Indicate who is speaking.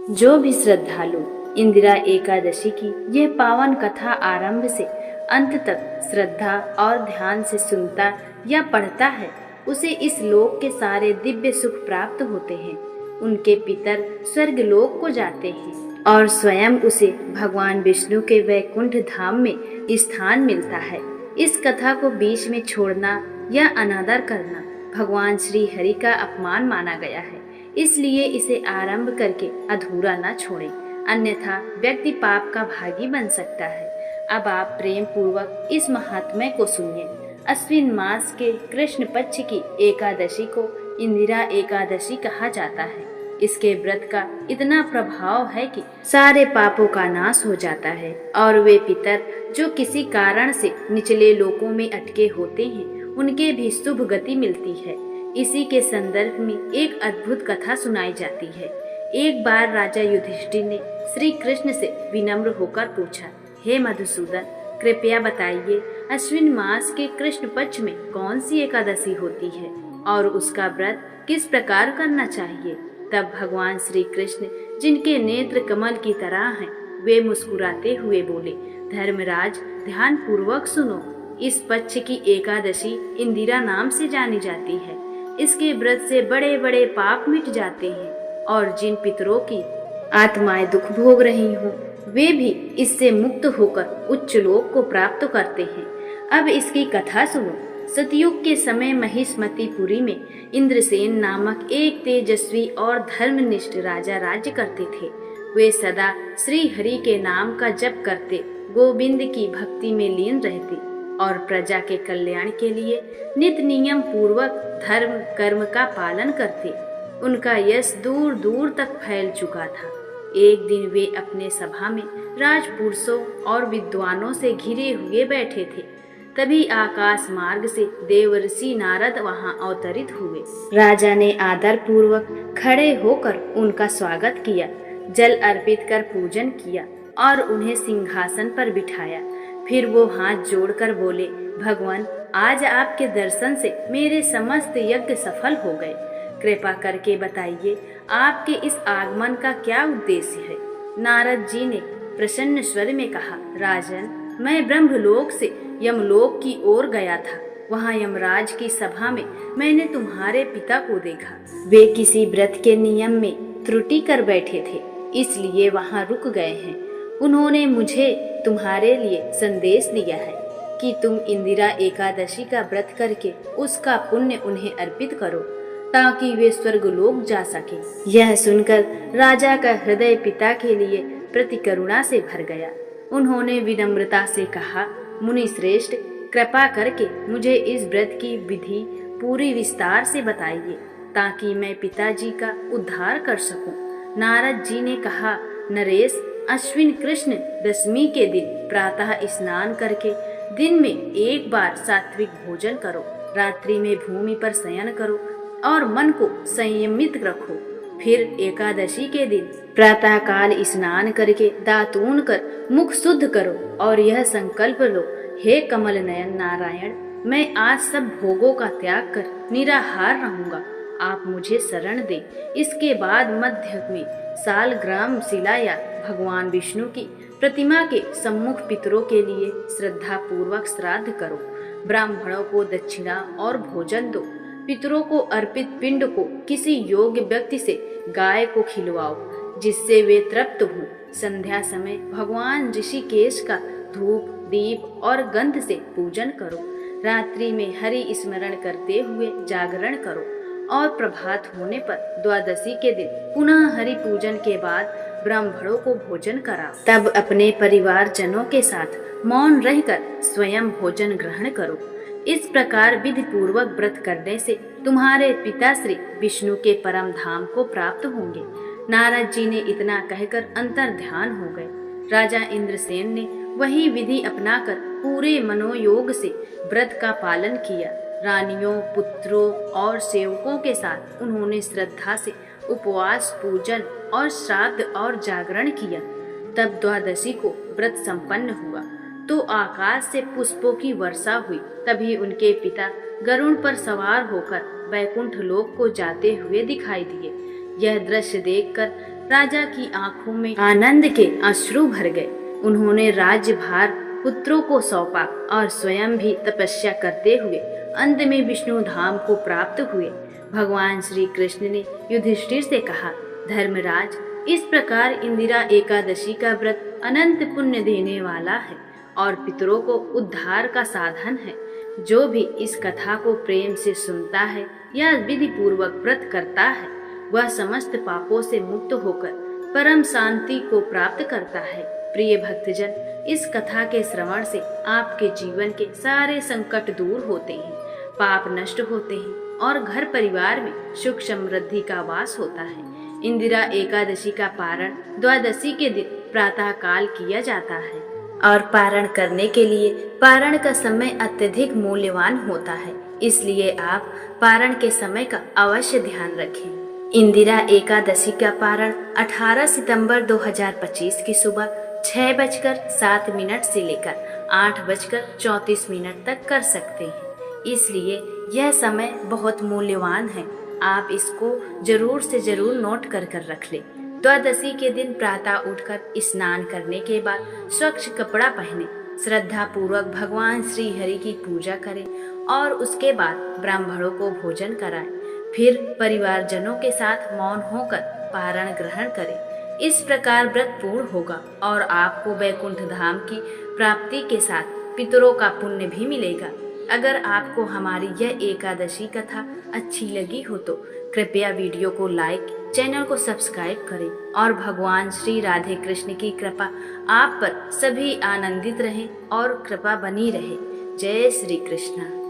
Speaker 1: जो भी श्रद्धालु इंदिरा एकादशी की यह पावन कथा आरंभ से अंत तक श्रद्धा और ध्यान से सुनता या पढ़ता है, उसे इस लोक के सारे दिव्य सुख प्राप्त होते हैं। उनके पितर स्वर्ग लोक को जाते हैं और स्वयं उसे भगवान विष्णु के वैकुंठ धाम में स्थान मिलता है। इस कथा को बीच में छोड़ना या अनादर करना भगवान श्री हरि का अपमान माना गया है। इसलिए इसे आरंभ करके अधूरा न छोड़ें, अन्यथा व्यक्ति पाप का भागी बन सकता है। अब आप प्रेम पूर्वक इस महात्म्य को सुनिए। अश्विन मास के कृष्ण पक्ष की एकादशी को इंदिरा एकादशी कहा जाता है। इसके व्रत का इतना प्रभाव है कि सारे पापों का नाश हो जाता है और वे पितर जो किसी कारण से निचले लोकों में अटके होते हैं, उनके भी शुभ गति मिलती है। इसी के संदर्भ में एक अद्भुत कथा सुनाई जाती है। एक बार राजा युधिष्ठिर ने श्री कृष्ण से विनम्र होकर पूछा, हे मधुसूदन, कृपया बताइए अश्विन मास के कृष्ण पक्ष में कौन सी एकादशी होती है और उसका व्रत किस प्रकार करना चाहिए। तब भगवान श्री कृष्ण, जिनके नेत्र कमल की तरह हैं, वे मुस्कुराते हुए बोले, धर्मराज, ध्यान पूर्वक सुनो। इस पक्ष की एकादशी इंदिरा नाम से जानी जाती है। इसके व्रत से बड़े बड़े पाप मिट जाते हैं और जिन पितरों की आत्माएं दुख भोग रही हों, वे भी इससे मुक्त होकर उच्च लोक को प्राप्त करते हैं। अब इसकी कथा सुनो। सतयुग के समय महिष्मतिपुरी में इंद्रसेन नामक एक तेजस्वी और धर्मनिष्ठ राजा राज्य करते थे। वे सदा श्री हरि के नाम का जप करते, गोविंद की भक्ति में लीन रहते और प्रजा के कल्याण के लिए नित नियम पूर्वक धर्म कर्म का पालन करते। उनका यश दूर दूर तक फैल चुका था। एक दिन वे अपने सभा में राजपुरुषों और विद्वानों से घिरे हुए बैठे थे। तभी आकाश मार्ग से देवर्षि नारद वहां अवतरित हुए। राजा ने आदर पूर्वक खड़े होकर उनका स्वागत किया, जल अर्पित कर पूजन किया और उन्हें सिंहासन पर बिठाया। फिर वो हाथ जोड़कर बोले, भगवान, आज आपके दर्शन से मेरे समस्त यज्ञ सफल हो गए। कृपा करके बताइए आपके इस आगमन का क्या उद्देश्य है। नारद जी ने प्रसन्न स्वर में कहा, राजन, मैं ब्रह्मलोक से यमलोक की ओर गया था। वहाँ यमराज की सभा में मैंने तुम्हारे पिता को देखा। वे किसी व्रत के नियम में त्रुटि कर बैठे थे, इसलिए वहाँ रुक गए हैं। उन्होंने मुझे तुम्हारे लिए संदेश दिया है कि तुम इंदिरा एकादशी का व्रत करके उसका पुण्य उन्हें अर्पित करो ताकि वे स्वर्गलोक जा सके। यह सुनकर राजा का हृदय पिता के लिए प्रति करुणा से भर गया। उन्होंने विनम्रता से कहा, मुनि श्रेष्ठ, कृपा करके मुझे इस व्रत की विधि पूरी विस्तार से बताइए ताकि मैं पिताजी का उद्धार कर सकूं। नारद जी ने कहा, नरेश, अश्विन कृष्ण दशमी के दिन प्रातः स्नान करके दिन में एक बार सात्विक भोजन करो, रात्रि में भूमि पर शयन करो और मन को संयमित रखो। फिर एकादशी के दिन प्रातः काल स्नान करके दातून कर मुख शुद्ध करो और यह संकल्प लो, हे कमल नयन नारायण, मैं आज सब भोगों का त्याग कर निराहार रहूंगा, आप मुझे शरण दें। इसके बाद मध्य में सालग्राम शिला या भगवान विष्णु की प्रतिमा के सम्मुख पितरों के लिए श्रद्धा पूर्वक श्राद्ध करो। ब्राह्मणों को दक्षिणा और भोजन दो। पितरों को अर्पित पिंड को किसी योग्य व्यक्ति से गाय को खिलवाओ, जिससे वे तृप्त हों। संध्या समय भगवान ऋषिकेश का धूप दीप और गंध से पूजन करो। रात्रि में हरि स्मरण करते हुए जागरण करो और प्रभात होने पर द्वादशी के दिन पुनः हरि पूजन के बाद ब्राह्मणों को भोजन कराओ। तब अपने परिवार जनों के साथ मौन रहकर स्वयं भोजन ग्रहण करो। इस प्रकार विधि पूर्वक व्रत करने से तुम्हारे पिता श्री विष्णु के परम धाम को प्राप्त होंगे। नारद जी ने इतना कहकर अंतर ध्यान हो गए। राजा इंद्रसेन ने वही विधि अपनाकर पूरे मनोयोग से व्रत का पालन किया। रानियों, पुत्रों और सेवकों के साथ उन्होंने श्रद्धा से उपवास, पूजन और श्राद्ध और जागरण किया। तब द्वादशी को व्रत संपन्न हुआ तो आकाश से पुष्पों की वर्षा हुई। तभी उनके पिता गरुड़ पर सवार होकर वैकुंठ लोक को जाते हुए दिखाई दिए। यह दृश्य देखकर राजा की आंखों में आनंद के अश्रु भर गए। उन्होंने राज्यभार पुत्रों को सौंपा और स्वयं भी तपस्या करते हुए अंत में विष्णु धाम को प्राप्त हुए। भगवान श्री कृष्ण ने युधिष्ठिर से कहा, धर्मराज, इस प्रकार इंदिरा एकादशी का व्रत अनंत पुण्य देने वाला है और पितरों को उद्धार का साधन है। जो भी इस कथा को प्रेम से सुनता है या विधि पूर्वक व्रत करता है, वह समस्त पापों से मुक्त होकर परम शांति को प्राप्त करता है। प्रिय भक्तजन, इस कथा के श्रवण से आपके जीवन के सारे संकट दूर होते हैं, पाप नष्ट होते हैं और घर परिवार में सुख समृद्धि का वास होता है। इंदिरा एकादशी का पारण द्वादशी के दिन प्रातः काल किया जाता है और पारण करने के लिए पारण का समय अत्यधिक मूल्यवान होता है, इसलिए आप पारण के समय का अवश्य ध्यान रखें। इंदिरा एकादशी का पारण 18 सितंबर 2025 की सुबह 6:07 से लेकर 8:34 तक कर सकते हैं, इसलिए यह समय बहुत मूल्यवान है। आप इसको जरूर से जरूर नोट कर रख लें। द्वादशी के दिन प्रातः उठकर स्नान करने के बाद स्वच्छ कपड़ा पहने, श्रद्धा पूर्वक भगवान श्री हरि की पूजा करें और उसके बाद ब्राह्मणों को भोजन कराएं। फिर परिवारजनों के साथ मौन होकर पारण ग्रहण करें। इस प्रकार व्रत पूर्ण होगा और आपको वैकुंठ धाम की प्राप्ति के साथ पितरों का पुण्य भी मिलेगा। अगर आपको हमारी यह एकादशी कथा अच्छी लगी हो तो कृपया वीडियो को लाइक, चैनल को सब्सक्राइब करें और भगवान श्री राधे कृष्ण की कृपा आप पर सभी आनंदित रहें और कृपा बनी रहे। जय श्री कृष्ण।